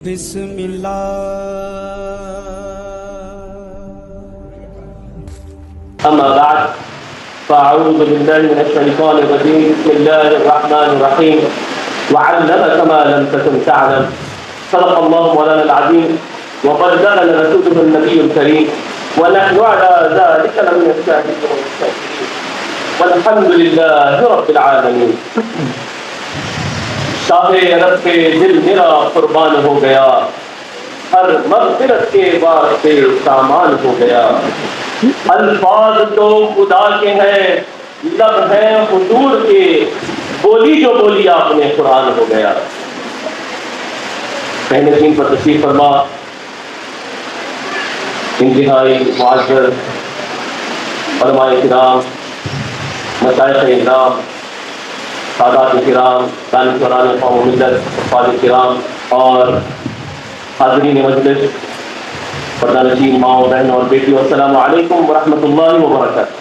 بسم اللہ أما بعد فأعوذ بالله من الشيطان الرجيم بسم الله الرحمن الرحيم وعلمك ما لم تكن تعلم صدق الله مولانا العظيم وبلغنا رسوله النبي الكريم ونحن على ذلك لمن الشاهدين والشاكرين والحمد لله رب العالمين. شاہ عرب کے دل میرا قربان ہو گیا، ہر مغفرت کے واسطے سامان ہو گیا. الفاظ تو خدا کے ہیں، لب ہیں حضور کے، بولی جو بولی آپ نے قرآن ہو گیا. کہنے دین پر تشریف فرما انتہائی معزز علماء کرام، مشائخ اکرام، سادات کرام، دانشوران قوم و ملت، افراد کرام اور حاضرین مجلس، پردہ نشین ماؤں بہنوں اور بیٹیوں، السلام علیکم ورحمۃ اللہ وبرکاتہ.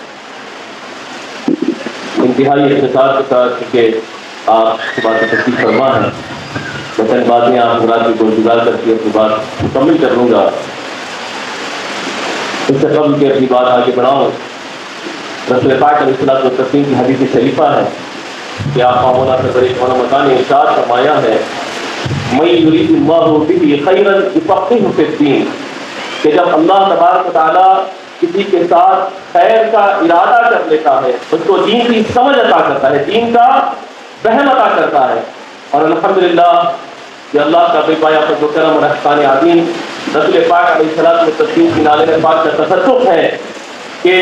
انتہائی اختصار کے ساتھ کہ آپ کی بات تشریف فرما ہے، میں چند باتیں آپ حضرات کی گزار کر کے اپنی بات مکمل کر لوں گا. اس سے قبل کہ اپنی بات آگے بڑھاؤں، رسول پاک علیہ الصلوۃ والتسلیم کی حدیث شریفہ ہے کہ آقا مولا صدر مکان نے ارشاد فرمایا ہے من یرید اللہ بہ خیرا یفقہہ فی الدین، کہ جب اللہ تبارک و تعالیٰ کسی کے ساتھ خیر کا ارادہ کر لیتا ہے اس کو دین کی سمجھ عطا کرتا ہے، دین کا فہم عطا کرتا ہے. اور الحمدللہ یہ اللہ کا بے پایا فضل و کرم اور احسان عظیم رسول پاک علیہ الصلوۃ والتسلیم کی نالے پاک کا تصرف ہے کہ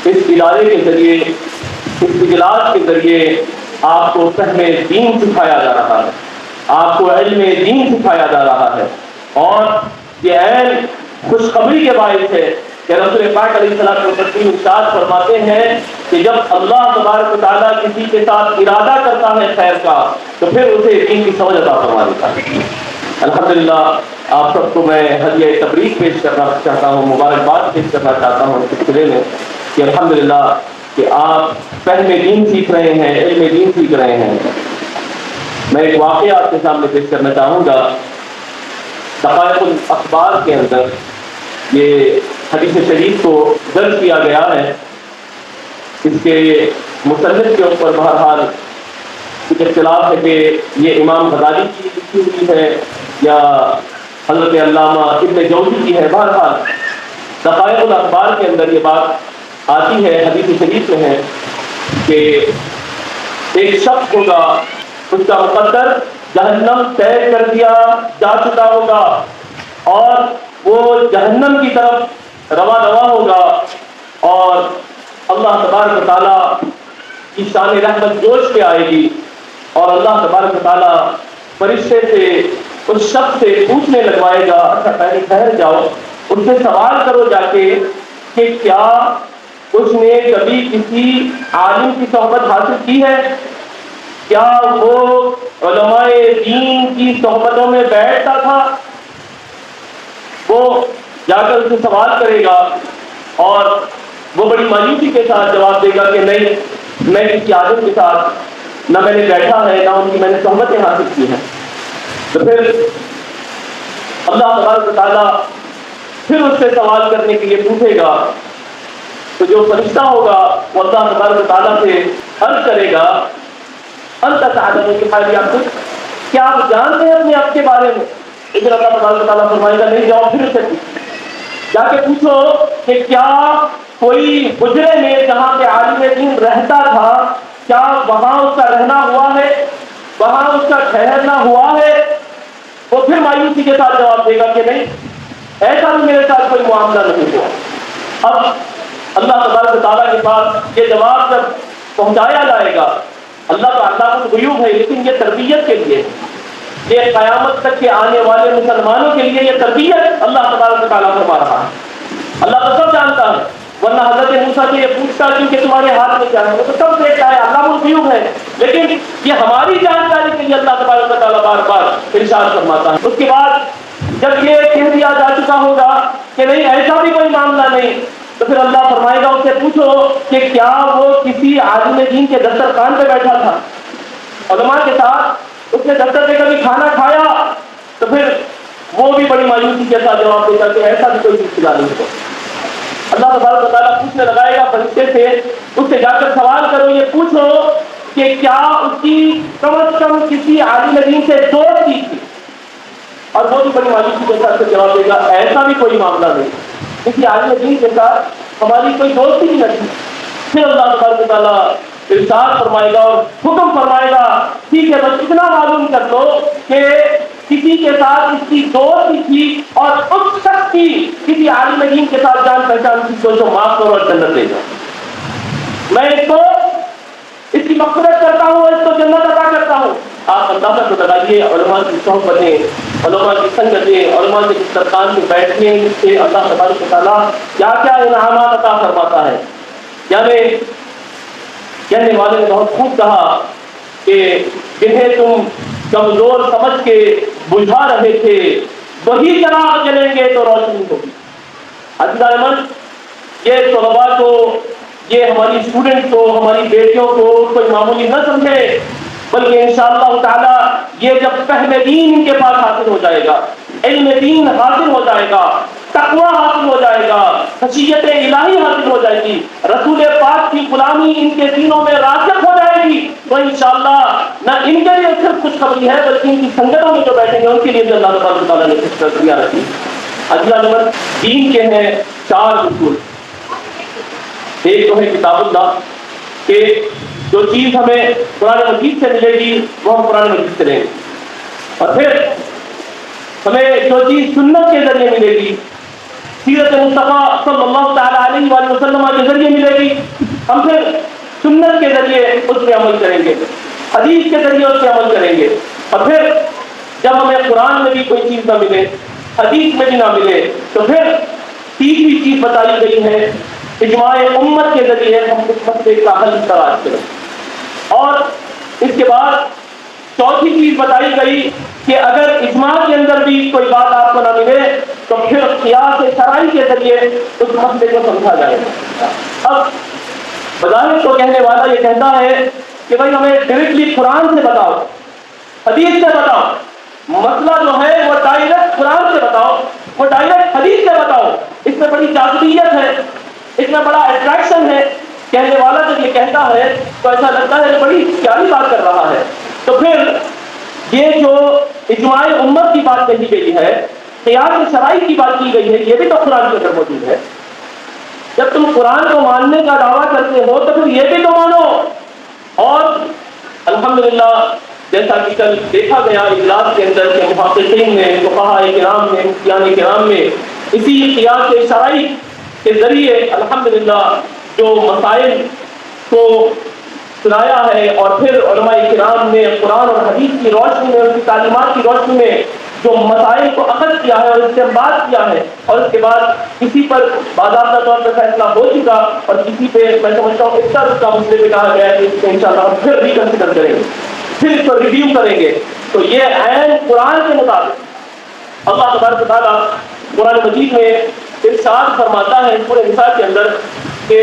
اس ادارے کے ذریعے، اس اجلاس کے ذریعے آپ کو فہم دین سکھایا جا رہا ہے، آپ کو علم دین سکھایا جا رہا ہے. اور یہ عین خوشخبری کے باعث ہے کہ رسول پاک علیہ الصلوۃ والتسلیم ارشاد فرماتے ہیں کہ جب اللہ تبارک و تعالیٰ کسی کے ساتھ ارادہ کرتا ہے خیر کا تو پھر اسے دین کی سمجھ عطا فرما دیتا ہے. الحمدللہ آپ سب کو میں ہدیہ تبریک پیش کرنا چاہتا ہوں، مبارکباد پیش کرنا چاہتا ہوں اس سلسلے میں کہ الحمدللہ کہ آپ فہم دین سیکھ رہے ہیں، علم دین سیکھ رہے ہیں. میں ایک واقعہ آپ کے سامنے پیش کرنا چاہوں گا. دقائق الاخبار کے اندر یہ حدیث شریف کو درج کیا گیا ہے. اس کے مصنف کے اوپر بہرحال کچھ اختلاف ہے کہ یہ امام غزالی کی لکھی ہوئی ہے یا حضرت علامہ ابن جوزی کی ہے. بہرحال دقائق الاخبار کے اندر یہ بات آتی ہے، حدیث شریف میں ہے کہ ایک شخص ہوگا، اس کا مقدر جہنم طے کر دیا جا چکا ہوگا اور وہ جہنم کی طرف رواں ہوگا اور اللہ تبارک و تعالیٰ کی شان رحمت جوش پہ آئے گی اور اللہ تبارک و تعالیٰ فرشتے سے اس شخص سے پوچھنے لگوائے گا، اچھا پہلے ٹھہر جاؤ، اس سے سوال کرو جا کے کہ کیا اس نے کبھی کسی عالم کی صحبت حاصل کی ہے، کیا وہ علماء دین کی صحبتوں میں بیٹھتا تھا. وہ جا کر اس سے سوال کرے گا اور وہ بڑی مایوسی کے ساتھ جواب دے گا کہ نہیں، میں کسی عالم کے ساتھ نہ میں نے بیٹھا ہے، نہ ان کی میں نے صحبتیں حاصل کی ہیں. تو پھر اللہ تبارک و تعالیٰ پھر اس سے سوال کرنے کے لیے پوچھے گا تو جو فرشتہ ہوگا وہ اللہ تبارک و تعالیٰ سے عرض کرے گا انت تعلم کی حالی آپ، کیا آپ جانتے ہیں اپنے آپ کے بارے میں؟ لیکن اللہ تبارک و تعالیٰ فرمائے گا نہیں، جاؤ پھر اسے جا کے پوچھو کہ کیا کوئی حجرے میں جہاں پہ عالم دین رہتا تھا کیا وہاں اس کا رہنا ہوا ہے، وہاں اس کا ٹھہرنا ہوا ہے؟ وہ پھر مایوسی کے ساتھ جواب دے گا کہ نہیں، ایسا بھی میرے ساتھ کوئی معاملہ نہیں ہوا. اب اللہ تبارک و تعالیٰ کے پاس یہ جواب جب پہنچایا جائے گا، اللہ تو اللہ کو غیوب ہے لیکن یہ تربیت کے لیے، یہ قیامت تک کے آنے والے مسلمانوں کے لیے یہ تربیت اللہ تبارک و تعالیٰ فرما رہا ہے. اللہ تو سب جانتا ہے، ورنہ حضرت موسیٰ سے یہ پوچھتا کیوں کہ تمہارے ہاتھ میں کیا ہے، وہ تو سب دیکھتا ہے، اللہ الغیوب ہے. لیکن یہ ہماری جانکاری کے لیے اللہ تبارک و تعالیٰ بار بار ارشاد فرماتا ہے. اس کے بعد جب یہ کہہ دیا جا چکا ہوگا کہ نہیں ایسا بھی کوئی معاملہ نہیں، تو پھر اللہ فرمائے گا اس سے پوچھو کہ کیا وہ کسی عالم دین کے دسترخوان پہ بیٹھا تھا، علماء کے ساتھ اس نے دفتر سے کبھی کھانا کھایا؟ تو پھر وہ بھی بڑی مایوسی کے ساتھ جواب دیتا کہ ایسا بھی کوئی سلسلہ نہیں ہو۔ اللہ تبارک و تعالیٰ پوچھنے لگائے گا فرشتے سے، اس سے جا کر سوال کرو، یہ پوچھو کہ کیا اس کی کم از کم کسی عالم دین سے دوستی تھی؟ اور وہ بھی بڑی مایوسی کے ساتھ جواب دے گا ایسا بھی کوئی معاملہ نہیں، کسی عالم دین کے ساتھ ہماری کوئی دوستی نہیں تھی۔ پھر اللہ تبارک و تعالیٰ ارشاد فرمائے گا اور حکم فرمائے گا، ٹھیک ہے بس اتنا معلوم کر لو کہ کسی کے ساتھ اس کی دوستی تھی اور اس شخص کی کسی عالم دین کے ساتھ جان پہچان تھی تو معاف کرو اور جنت لے جاؤ۔ میں اس کو اس کی مغفرت کرتا ہوں اور اس کو جنت عطا کرتا ہوں۔ آپ اندازہ تو لگائیے علماء کی صحبتیں، علماء کی سنگتیں، علماء کے دسترخوان میں بیٹھنے سے اللہ تبارک و تعالیٰ کیا کیا انعامات عطا فرماتا ہے۔ یعنی کہنے والے نے بہت خوب کہا کہ جنہیں تم کمزور سمجھ کے بجھا رہے تھے وہی چراغ جلیں گے تو روشنی ہوگی۔ عزیزان، یہ طلباء کو، یہ ہماری اسٹوڈنٹ کو، ہماری بیٹیوں کو کوئی معمولی نہ سمجھے، بلکہ انشاءاللہ تعالی یہ جب فہم دین ان کے پاس حاصل ہو جائے گا، علم دین حاصل ہو جائے گا، تقوی حاصل ہو جائے گا، خشیت الہی حاصل ہو جائے گی، رسول پاک کی غلامی ان کے دینوں میں راسخ ہو جائے گی، تو انشاءاللہ نہ ان کے لیے صرف خوشخبری ہے بلکہ ان کی سنگتوں میں جو بیٹھیں گے ان کے لیے بھی اللہ تبارک و تعالیٰ نے خوشخبریاں رکھی۔ اگلا نمبر دین کے ہیں 4 اصول۔ ایک تو ہے کتاب اللہ، کہ جو چیز ہمیں قرآن مجید سے ملے گی وہ ہم قرآن مجید سے لیں گے، اور پھر ہمیں جو چیز سنت کے ذریعے ملے گی، سیرت مصطفیٰ صلی اللہ تعالیٰ علیہ وآلہ وسلم کے ذریعے ملے گی، ہم پھر سنت کے ذریعے اس پہ عمل کریں گے، حدیث کے ذریعے اس پہ عمل کریں گے، اور پھر جب ہمیں قرآن میں بھی کوئی چیز نہ ملے، حدیث میں بھی نہ ملے، تو پھر تیسری چیز بتائی گئی ہے اجماع امت کے ذریعے ہم اس مسئلے کا حل تلاش کریں، اور اس کے بعد چوتھی چیز بتائی گئی کہ اگر اجماع کے اندر بھی کوئی بات آپ کو نہ ملے تو پھر قیاس شرعی کے ذریعے اس مسئلے کو سمجھا جائے گا۔ اب بظاہر تو کہنے والا یہ کہتا ہے کہ بھائی ہمیں ڈائریکٹلی قرآن سے بتاؤ، حدیث سے بتاؤ، مسئلہ جو ہے وہ ڈائریکٹ قرآن سے بتاؤ، وہ ڈائریکٹ حدیث سے بتاؤ، اس میں بڑی جاذبیت ہے، اس میں بڑا اٹریکشن ہے۔ کہنے والا جب یہ کہتا ہے تو ایسا لگتا ہے کہ بڑی پیاری بات کر رہا ہے۔ تو پھر یہ جو اجماع امت کی بات کہی گئی ہے، قیاس شرعی کی بات کی گئی ہے، یہ بھی تو قرآن کے اندر موجود ہے۔ جب تم قرآن کو ماننے کا دعویٰ کرتے ہو تو پھر یہ بھی تو مانو۔ اور الحمدللہ جیسا کہ کل دیکھا گیا اجلاس کے اندر کہ محققین نے، فقہاء کرام نے، مفتیان کرام نے اسی قیاس شرعی کے ذریعے الحمدللہ جو مسائل کو سنایا ہے، اور پھر علماء کرام نے قرآن اور حدیث کی روشنی میں، ان کی تعلیمات کی روشنی میں جو مسائل کو اخذ کیا ہے اور استنباط کیا ہے، اور اس کے بعد کسی پر باضابطہ طور پر فیصلہ ہو چکا اور کسی پہ میں سمجھتا ہوں اس طرح کا مسئلے پہ کہا گیا ہے کہ اس کو انشاءاللہ ہم پھر ریکنسیڈر کریں گے، پھر اس کو ریویو کریں گے۔ تو یہ عین قرآن کے مطابق اللہ تبارک و تعالیٰ قرآن مجید میں ارشاد فرماتا ہے پورے نساء کے اندر کہ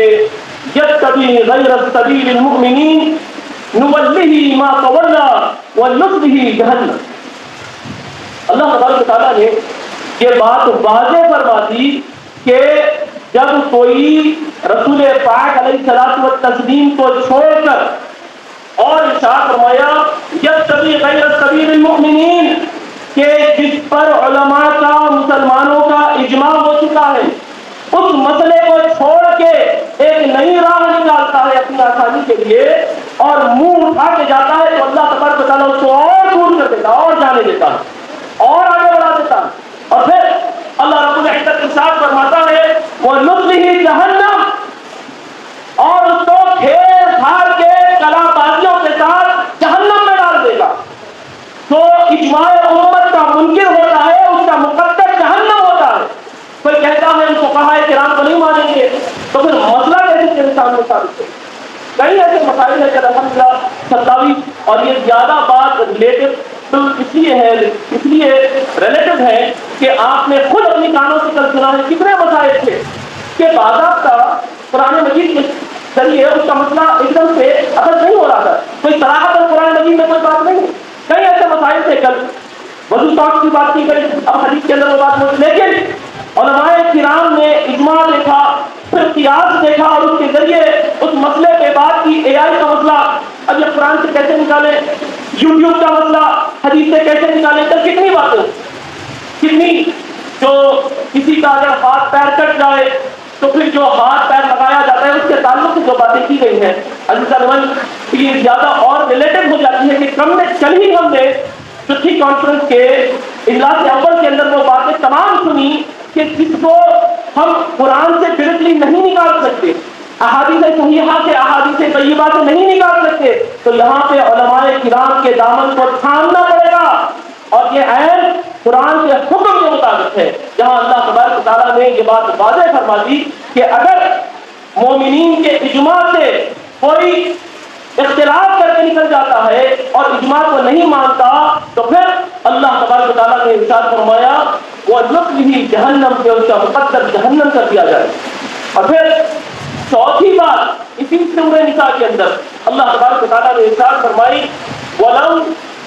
یتبع غیر سبیل المؤمنین نولہ ما تولى ونصلہ جہنم۔ اللہ تبارک و تعالیٰ نے یہ بات واضح فرما دی کہ جب کوئی رسول پاک علیہ الصلوۃ والتسلیم کو چھوڑ کر، اور ارشاد فرمایا یتبع غیر سبیل المؤمنین، کہ جس پر علماء کا، مسلمانوں کا اجماع ہو چکا ہے، اس مسئلے کو چھوڑ کے ایک نئی راہ نکالتا ہے اپنی آسانی کے لیے اور منہ اٹھا کے جاتا ہے، تو اللہ تبارک و تعالیٰ اس کو اور دور کر دیتا، اور جانے دیتا ہے، اور آگے بڑھا دیتا ہے۔ اور پھر اللہ رب العزت ارشاد فرماتا ہے وَنُصْلِهِ جَهَنَّمَ، اور اس کو پھیر پھاڑ کے کلا بازیوں کے ساتھ جہنم میں ڈال دے گا۔ تو اجماع امت کا منکر ہوتا ہے، اس کا مقدر جہنم ہوتا ہے۔ کوئی کہتا ہے ہم فقہاء کرام کو نہیں مانیں گے، تو پھر مسئلہ کیسے تیرے سامنے ثابت ہے؟ کئی ایسے مسائل ہیں کہ الحمدللہ ستاوی، اور یہ زیادہ بات ریلیٹو اس لیے ریلیٹو ہے کہ آپ نے خود اپنی کانوں سے کل سنا ہے کتنے مسائل تھے کہ باضابطہ قرآن مجید کے ذریعے اس کا مسئلہ ایک دم سے اثر نہیں ہو رہا تھا، کوئی صراحت قرآن مجید میں کوئی بات نہیں ہے۔ کئی ایسے مسائل تھے کل وضو طاق کی بات کی گئی، اب حدیث کے اندر وہ بات موجود، لیکن علماء کرام نے اجماع دیکھا، پھر قیاس دیکھا اور اس کے ذریعے اس مسئلے پہ بات کی، اے آئی کا مسئلہ اب یہ قرآن سے کیسے نکالیں، یوٹیوب کا مسئلہ حدیث سے کیسے نکالیں، تو کتنی باتیں، کتنی جو کسی کا اگر ہاتھ پیر کٹ جائے تو پھر جو ہاتھ پیر لگایا جاتا ہے اس کے تعلق سے جو باتیں کی گئی ہیں یہ زیادہ اور ریلیٹڈ ہو جاتی ہے کہ کل ہی ہم نے چوتھی کانفرنس کے اجلاس اول کے اندر وہ باتیں تمام سنی کہ جس کو ہم قرآن سے ڈائریکٹلی نہیں نکال سکتے، احادیث صحیحہ سے احادیث طیبہ سے نہیں نکال سکتے، تو یہاں پہ علماء کرام کے دامن کو تھامنا پڑے گا، اور یہ عین قرآن کے حکم کے مطابق ہے، جہاں اللہ تبارک و تعالیٰ نے یہ بات واضح فرما دی کہ اگر مومنین کے اجماع سے کوئی اختلاف کر کے نکل جاتا ہے اور اجماع کو نہیں مانتا تو پھر اللہ تبارک و تعالیٰ نے ارشاد فرمایا وہ نصلہ جہنم، سے اس کا مقدر جہنم کر دیا جائے۔ اور پھر چوتھی بات اسی سورہ نساء کے اندر اللہ تبارک و تعالیٰ نے ارشاد فرمائی وَلَوْ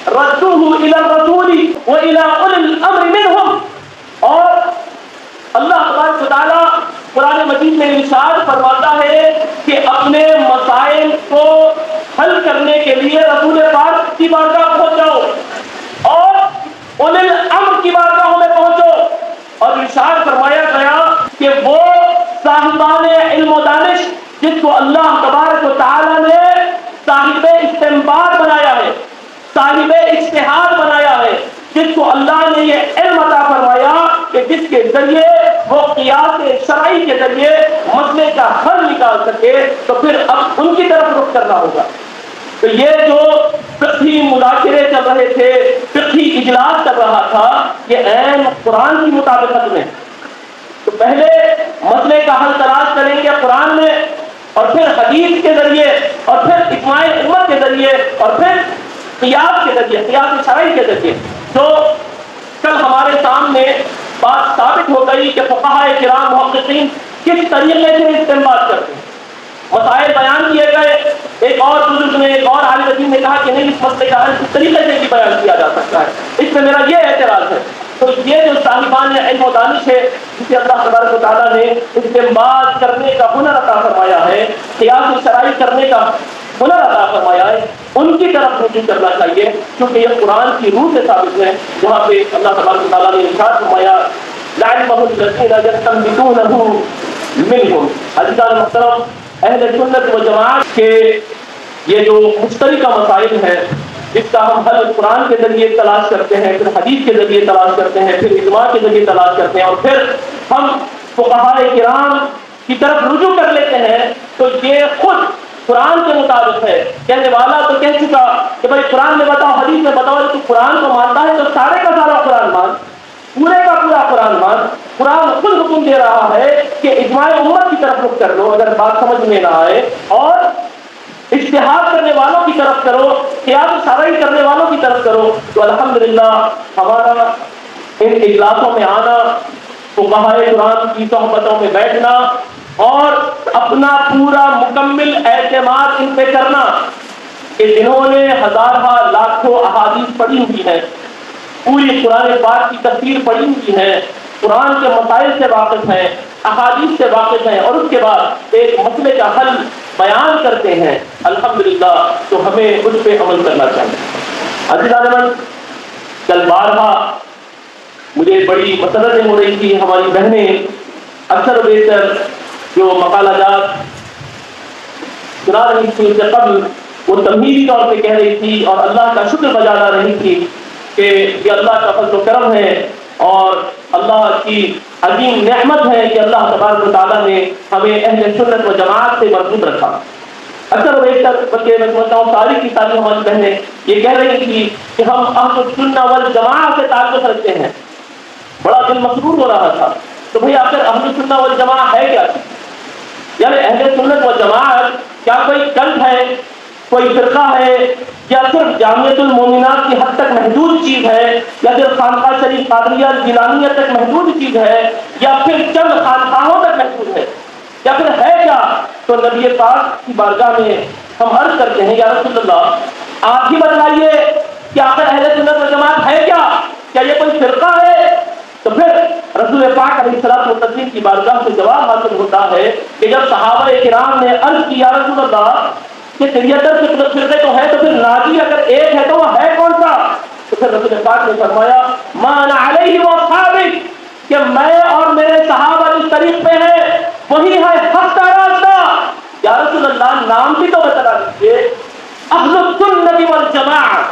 رَدُّوهُ إِلَى الرَّسُولِ وَإِلَى أُولِي الْأَمْرِ مِنْهُمْ، اور اللہ تبارک و تعالیٰ قرآن مجید میں ارشاد فرماتا ہے کہ اپنے مسائل کو حل کرنے کے لیے رسول پاک کی بارگاہ پہنچو اور اولي الامر کی بارگاہ میں پہنچو، اور ارشاد فرمایا گیا کہ وہ صاحبان علم و دانش جس کو اللہ تبارک و تعالی نے صاحب استنباط بنایا ہے، صاحب اجتہاد بنایا ہے، جس کو اللہ نے یہ علم عطا فرمایا کہ جس کے ذریعے وہ قیاس شرعی کے ذریعے مسئلے کا حل نکال سکے، تو پھر اب ان کی طرف رخ کرنا ہوگا۔ تو یہ جو فقہی مذاکرے چل رہے تھے، فقہی اجلاس چل رہا تھا، یہ عین قرآن کی مطابقت میں، تو پہلے مسئلے کا حل تلاش کریں گے قرآن میں، اور پھر حدیث کے ذریعے، اور پھر اجماع امت کے ذریعے، اور پھر قیاس کے ذریعے، قیاس شرعی کے ذریعے۔ تو کل ہمارے سامنے بات ثابت ہو گئی کہ فقہاء کرام محققین کس طریقے سے استنباط کرتے ہیں، مسائل بیان کیے گئے، ایک اور بزرگ نے، ایک اور عالم دین نے کہا کہ نہیں اس مسئلے کا حل اس طریقے سے بھی بیان کیا جا سکتا ہے، اس میں میرا یہ اعتراض ہے۔ تو یہ جو صاحبان علم و دانش ہے جسے اللہ تبارک و تعالیٰ نے استنباط کرنے کا ہنر عطا فرمایا ہے، قیاس شرعی کرنے کا ہنر عطا فرمایا ہے، ان کی طرف رجوع کرنا چاہیے، کیونکہ یہ قرآن کی روح سے ثابت ہے، جہاں پہ اللہ تبارک و تعالیٰ نے ارشاد فرمایا لَعِلْمَهُ الَّذِينَ يَسْتَنبِطُونَهُ مِنْهُمْ۔ عزیزان محترم، اہل سنت و جماعت کے یہ جو مشترکہ مسائل ہیں جس کا ہم حل قرآن کے ذریعے تلاش کرتے ہیں، پھر حدیث کے ذریعے تلاش کرتے ہیں، پھر اجماع کے ذریعے تلاش کرتے ہیں، اور پھر ہم فقہاء کرام کی طرف رجوع کر لیتے ہیں، تو یہ خود قرآن کے مطابق ہے۔ کہنے والا تو کہہ چکا کہ بھائی قرآن میں بتاؤ، حدیث میں بتاؤ، تو قرآن کو مانتا ہے تو سارے کا سارا قرآن مان، پورے کا پورا قرآن مان۔ قرآن خود حکم دے رہا ہے کہ اجماع امت کی طرف رخ کر لو اگر بات سمجھ میں نہ آئے، اور اجتہاد کرنے والوں کی طرف کرو، قیاس شرعی کرنے والوں کی طرف کرو۔ تو الحمدللہ ہمارا ان اجلاسوں میں آنا، فقہاء قرآن کی صحبتوں میں بیٹھنا، اور اپنا پورا مکمل اعتماد ان پہ کرنا کہ جنہوں نے ہزارہ لاکھوں احادیث پڑھی ہوئی ہیں، پوری قرآن پاک کی تفسیر پڑھی ہوئی ہے، قرآن کے مسائل سے واقف ہیں، احادیث سے واقف ہیں، اور اس کے بعد ایک مسئلے کا حل بیان کرتے ہیں، الحمدللہ، تو ہمیں اس پہ عمل کرنا چاہیے۔ عزیزان، کل بارہا مجھے بڑی مسرتیں ہو رہی تھی، ہماری بہنیں اکثر و بیشتر جو مقالہ جات سنا رہی تھی، اس سے قبل وہ تمہیدی طور پہ کہہ رہی تھی اور اللہ کا شکر بجا لا رہی تھی کہ یہ اللہ کا فضل و کرم ہے اور اللہ کی عظیم نعمت ہے کہ اللہ تبارک و تعالیٰ نے ہمیں اہل سنت و جماعت سے مربوط رکھا۔ اکثر و بیشتر بلکہ میں سمجھتا ہوں ساری کی ساری ہماری بہنیں یہ کہہ رہی تھی کہ ہم اہل السنہ والجماعت سے تعلق رکھتے ہیں، بڑا دل مسرور ہو رہا تھا۔ تو بھئی آخر اہل السنہ والجماعت ہے کیا؟ یعنی اہل سنت والجماعت کیا کوئی کلٹ ہے، کوئی فرقہ ہے، یا صرف جامعۃ المومنات کی حد تک محدود چیز ہے، یا پھر خانقاہ شریف قادریہ جیلانیہ تک محدود چیز ہے، یا پھر چند خانقاہوں تک محدود ہے، یا پھر ہے کیا؟ تو نبی پاک کی بارگاہ میں ہم عرض کرتے ہیں یا رسول اللہ آپ ہی بتلائیے کہ آخر اہل سنت والجماعت ہے کیا؟ کیا یہ کوئی فرقہ ہے؟ تو پھر رسول پاک علیہ الصلوۃ والتسلیم کی بارگاہ سے جواب حاصل ہوتا ہے کہ جب صحابہ کرام نے عرض کیا رسول اللہ کہ 73 فرقے تو ہے، تو پھر ناجی اگر ایک ہے تو وہ ہے کون سا؟ تو پھر رسول پاک نے فرمایا ما انا علیہ واصحابی، کہ میں اور میرے صحابہ جس طریق پہ ہیں وہی ہے حق کا راستہ۔ یا رسول اللہ نام بھی تو بتا دیجیے۔ اہل السنت والجماعہ،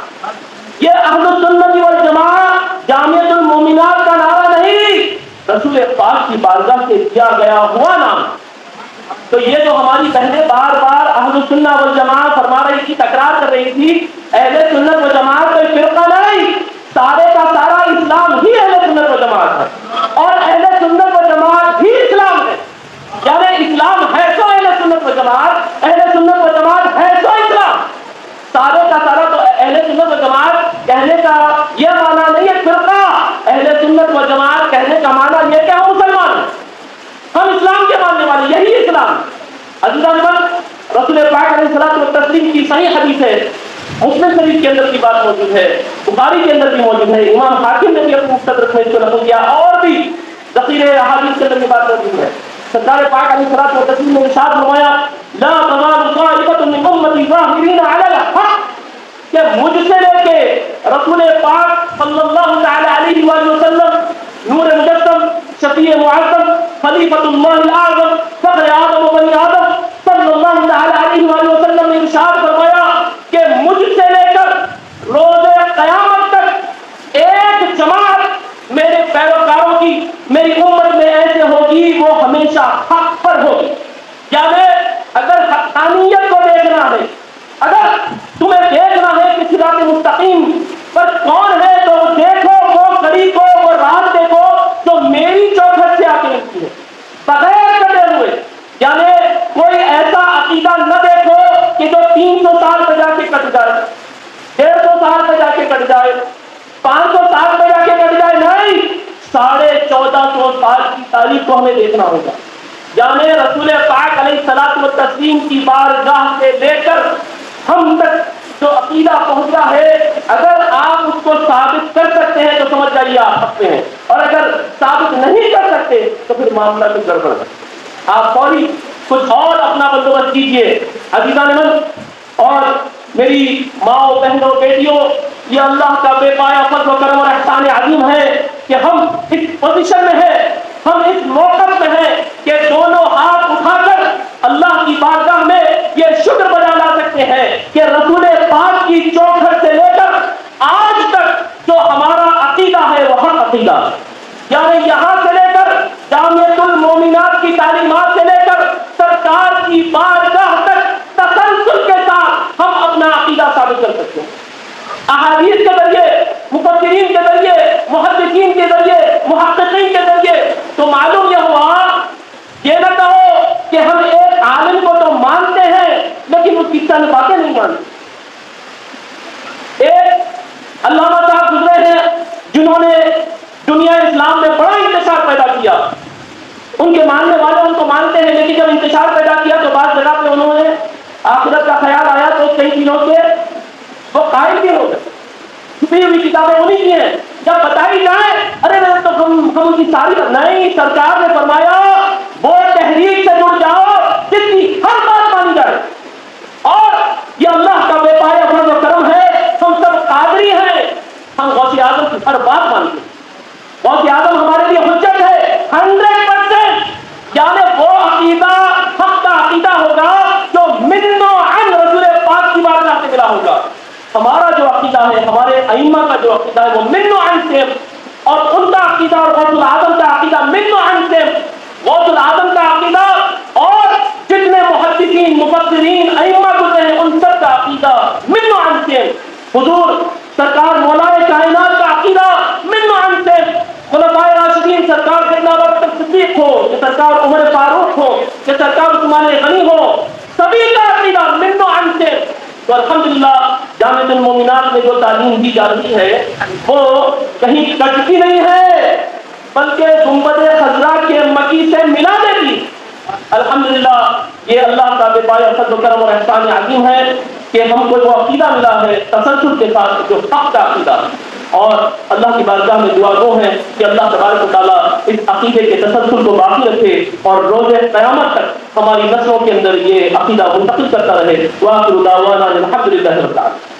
یہ اہل السنت والجماعہ جامعۃ المومنات کا نعرہ نہیں، رسول پاک کی بارگاہ سے دیا گیا ہوا نام۔ تو یہ جو ہماری بہنیں بار بار اہل السنت والجماعہ فرما رہی تھی، تکرار کر رہی تھی، اہل سنت والجماعت کوئی فرقہ نہیں، سارے کا سارا اسلام ہی اہل سنت والجماعت ہے، اور اہل سنت والجماعت ہی اسلام ہے۔ یعنی اسلام ہے تو اہل سنت والجماعت، اہل سنت والجماعت ہے تو اسلام، سارے کا سارا تو اہل سنت والجماعت کہنے کا یہ معنی نہیں ہے فرقہ، اہل سنت والجماعت کہنے کا معنی یہ کہ ہم مسلمان ہیں، ہم اسلام کے ماننے والے، یہی اسلام۔ عزیزان رسول پاک علیہ الصلوۃ والتسلیم کی صحیح حدیث ہے، مسلم شریف کے اندر کی بات موجود ہے، بخاری کے اندر بھی موجود ہے، امام حاکم نے بھی اپنے مستدرک میں اس کو نقل کیا، اور بھی ذخیرے احادیث کے اندر کی بات موجود ہے۔ سرکار پاک علیہ الصلوۃ والتسلیم نے ارشاد فرمایا لا تزال طائفة من امتی ظاہرین علی الحق، کہ مجھ سے لے کے رسول پاک صلی اللہ تعالی علیہ وآلہ وسلم نور مجسم، شفیع معظم، خلیفۃ اللہ الاعظم، فخر آدم و بنی آدم صلی اللہ تعالی علیہ وآلہ وسلم نے ارشاد فرمایا کہ مجھ سے لے کر روز قیامت تک ایک جماعت میرے پیروکاروں کی میری امت میں ایسے ہوگی وہ ہمیشہ حق پر ہوگی۔ یعنی اگر حقانیت کو دیکھنا ہے، اگر تمہیں دیکھنا ہے کہ صراط مستقیم پر کون ہے، تو دیکھو وہ کڑی کو، وہ رات دیکھو جو میری چوکھٹ سے آ کے لگتی ہے بغیر کٹے ہوئے۔ یعنی کوئی ایسا عقیدہ نہ دیکھو کہ جو 300 سال پہ جا کے کٹ جائے، 150 سال پہ جا کے کٹ جائے، 500 سال پہ جا کے کٹ جائے، نہیں، 1450 سال کی تاریخ کو ہمیں دیکھنا ہوگا۔ یعنی رسول پاک علیہ الصلوۃ والتسلیم کی بارگاہ سے لے کر ہم تک جو عقیدہ پہنچا ہے، اگر آپ اس کو ثابت کر سکتے ہیں تو سمجھ جائیے آپ حق میں ہیں، اور اگر ثابت نہیں کر سکتے تو پھر معاملہ بھی گڑبڑ ہے۔ آپ فوری کچھ اور اپنا بندوبست کیجیے۔ عزیزان من اور میری ماں بہنوں بیٹیوں، یہ اللہ کا بے پایا فضل و کرم اور احسان عظیم ہے کہ ہم اس پوزیشن میں ہیں، ہم اس موقف میں ہیں کہ دونوں ہاتھ اٹھا کر اللہ کی بارگاہ میں یہ شکر بجا لا سکتے ہیں کہ رسول پاک کی چوکھٹ سے لے کر آج تک جو ہمارا عقیدہ ہے وہ حق عقیدہ، یعنی یہاں سے لے کر جامعۃ المومنات کی تعلیمات سے لے کر سرکار کی بارگاہ تک تسلسل کے ساتھ ہم اپنا عقیدہ ثابت کر سکتے ہیں، احادیث کے ذریعے، مفسرین کے ذریعے، محدثین کے ذریعے، محققین کے ذریعے۔ تو معلوم یہ ہوا، یہ نہ کہو کہ ہم ایک عالم کو تو مانتے ہیں لیکن اس کی چند باتیں نہیں مانتے۔ ایک علامہ صاحب گزرے ہیں جنہوں نے دنیا اسلام میں بڑا انتشار پیدا کیا، ان کے ماننے والے ان کو مانتے ہیں، لیکن جب انتشار پیدا کیا تو بعض جگہ پہ انہوں نے آخرت کا خیال آیا تو کئی چیزوں سے وہ قائل بھی ہو گئے۔ چھپی ہوئی کتابیں انہیں کی ہیں، جب بتائی جائے ارے تو ہم ان کی ساری نہیں، سرکار نے فرمایا وہ تحریک سے جڑ جاؤ جس کی ہر بات مانی جائے، اور یہ اللہ کا بے پایا فضل و کرم ہے، ہم سب قادری ہیں، ہم غوث اعظم کی ہر بات مانتے ہیں، غوث اعظم ہمارے لیے حجت ہے 100%۔ یعنی وہ عقیدہ حق کا عقیدہ ہوگا جو من و عن رسول پاک کی بارگاہ سے ملا ہوگا۔ ہمارا جو عقیدہ ہے، ہمارے ائمہ کا جو عقیدہ ہے وہ من و عن سے، اور ان کا عقیدہ اور غوث الاعظم کا عقیدہ من و عن سے، غوث الاعظم کا عقیدہ اور جتنے محدثین مفسرین ائمہ گزرے ہیں ان سب کا عقیدہ من و عن سے۔ حضور سرکار مولا کائنات کا عقیدہ من و عن سے، خلفائے راشدین سرکار سیدنا ابوبکر صدیق ہو، کہ سرکار عمر فاروق ہو، کہ سرکار عثمان غنی ہو، سبھی کا عقیدہ من و عن سے۔ تو الحمدللہ جامعۃ المومنات میں جو تعلیم دی جا رہی ہے وہ کہیں کٹتی نہیں ہے، بلکہ گنبد خضرا کے مکی سے ملا دیتی۔ الحمدللہ یہ اللہ کا بے پایا فضل و کرم اور احسان عظیم ہے کہ ہم کو جو عقیدہ ملا ہے تسلسل کے ساتھ، جو حق کا عقیدہ اور اللہ کی بارگاہ میں دعا گو ہیں کہ اللہ تبارک و تعالیٰ اس عقیدے کے تسلسل کو باقی رکھے اور روز قیامت تک ہماری نسلوں کے اندر یہ عقیدہ منتقل کرتا رہے۔ وآخر دعوانا الحمد للہ رب العالمین۔